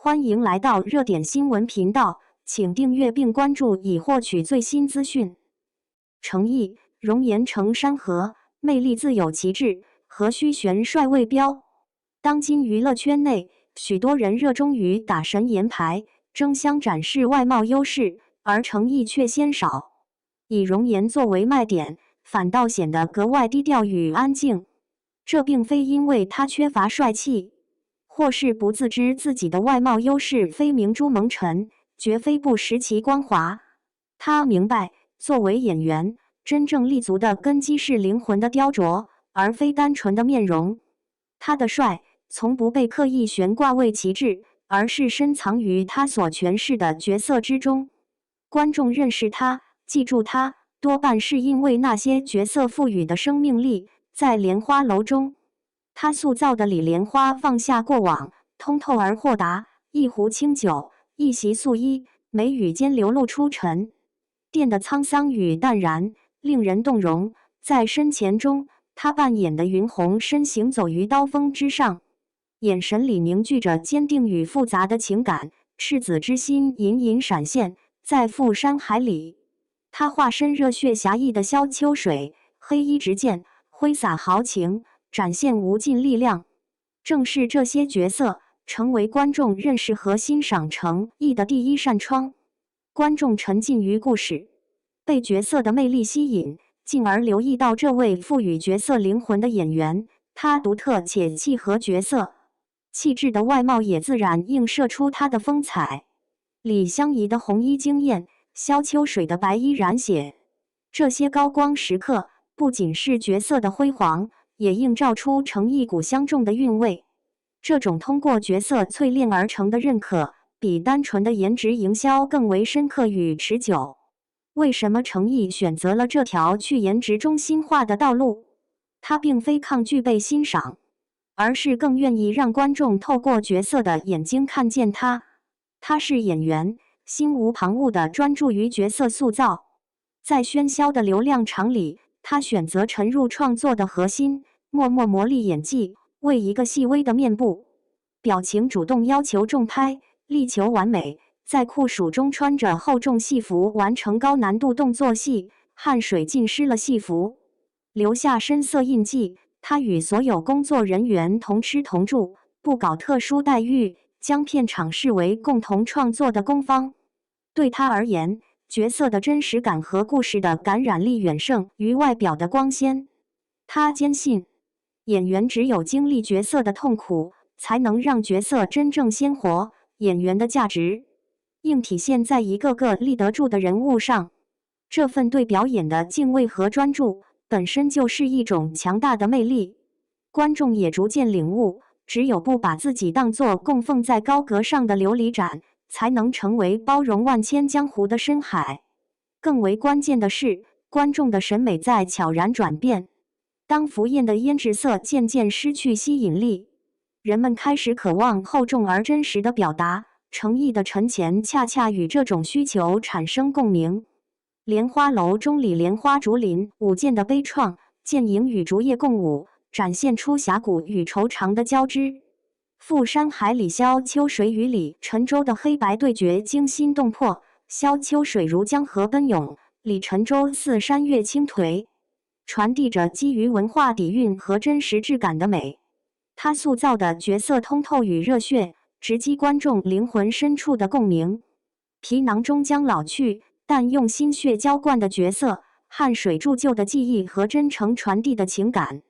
欢迎来到热点新闻频道，请订阅并关注以获取最新资讯。诚意，容颜成山河，魅力自有其志，何须玄帅为标？当今娱乐圈内，许多人热衷于打神颜牌，争相展示外貌优势，而诚意却鲜少。以容颜作为卖点，反倒显得格外低调与安静。这并非因为他缺乏帅气，或是不自知自己的外貌优势非明珠蒙尘，绝非不识其光华。他明白，作为演员，真正立足的根基是灵魂的雕琢，而非单纯的面容。他的帅，从不被刻意悬挂为旗帜，而是深藏于他所诠释的角色之中。观众认识他，记住他，多半是因为那些角色赋予的生命力。在莲花楼中，他塑造的李莲花放下过往，通透而豁达，一壶清酒，一袭素衣，眉宇间流露出沉淀的沧桑与淡然，令人动容。在深潜中，他扮演的云红身行走于刀锋之上，眼神里凝聚着坚定与复杂的情感，赤子之心隐隐闪现。在富山海里，他化身热血侠义的萧秋水，黑衣执剑，挥洒豪情，展现无尽力量。正是这些角色，成为观众认识和欣赏诚意的第一扇窗。观众沉浸于故事，被角色的魅力吸引，进而留意到这位赋予角色灵魂的演员。他独特且契合角色气质的外貌也自然映射出他的风采。李香怡的红衣惊艳，萧秋水的白衣染血，这些高光时刻不仅是角色的辉煌，也映照出诚意古香重的韵味。这种通过角色淬炼而成的认可，比单纯的颜值营销更为深刻与持久。为什么诚意选择了这条去颜值中心化的道路？他并非抗拒被欣赏，而是更愿意让观众透过角色的眼睛看见他。他是演员，心无旁骛地专注于角色塑造。在喧嚣的流量场里，他选择沉入创作的核心，默默磨砺演技，为一个细微的面部表情主动要求重拍，力求完美。在酷暑中穿着厚重戏服完成高难度动作戏，汗水浸湿了戏服，留下深色印记。他与所有工作人员同吃同住，不搞特殊待遇，将片场视为共同创作的工坊。对他而言，角色的真实感和故事的感染力远胜于外表的光鲜。他坚信，演员只有经历角色的痛苦，才能让角色真正鲜活。演员的价值应体现在一个个立得住的人物上。这份对表演的敬畏和专注，本身就是一种强大的魅力。观众也逐渐领悟，只有不把自己当作供奉在高阁上的琉璃盏，才能成为包容万千江湖的深海。更为关键的是，观众的审美在悄然转变。当浮艳的胭脂色渐渐失去吸引力，人们开始渴望厚重而真实的表达。诚意的沉潜恰恰与这种需求产生共鸣。莲花楼中李莲花竹林舞剑的悲怆，剑影与竹叶共舞，展现出侠骨与愁肠的交织。富山海里萧秋水与李沉舟的黑白对决惊心动魄，萧秋水如江河奔涌，李沉舟似山岳倾颓，传递着基于文化底蕴和真实质感的美。他塑造的角色通透与热血，直击观众灵魂深处的共鸣。皮囊终将老去，但用心血浇灌的角色，汗水铸就的记忆和真诚传递的情感，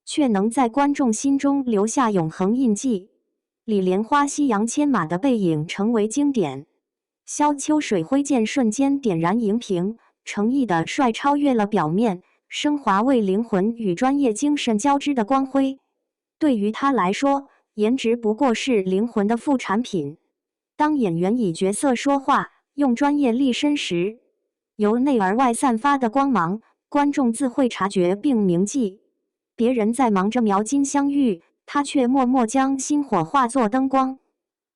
却能在观众心中留下永恒印记。李莲花夕阳牵马的背影成为经典，萧秋水挥剑瞬间点燃荧屏，诚意的帅超越了表面，升华为灵魂与专业精神交织的光辉。对于他来说，颜值不过是灵魂的副产品。当演员以角色说话，用专业立身时，由内而外散发的光芒，观众自会察觉并铭记。别人在忙着描金镶玉，他却默默将心火化作灯光。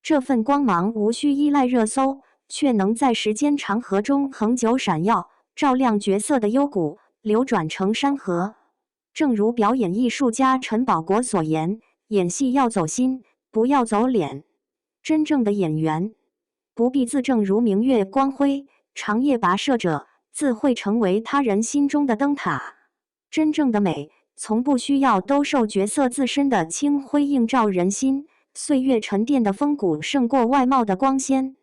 这份光芒无需依赖热搜，却能在时间长河中恒久闪耀，照亮角色的幽谷，流转成山河。正如表演艺术家陈宝国所言，演戏要走心，不要走脸。真正的演员，不必自证如明月光辉，长夜跋涉者，自会成为他人心中的灯塔。真正的美，从不需要兜售角色自身的清辉映照人心，岁月沉淀的风骨胜过外貌的光鲜。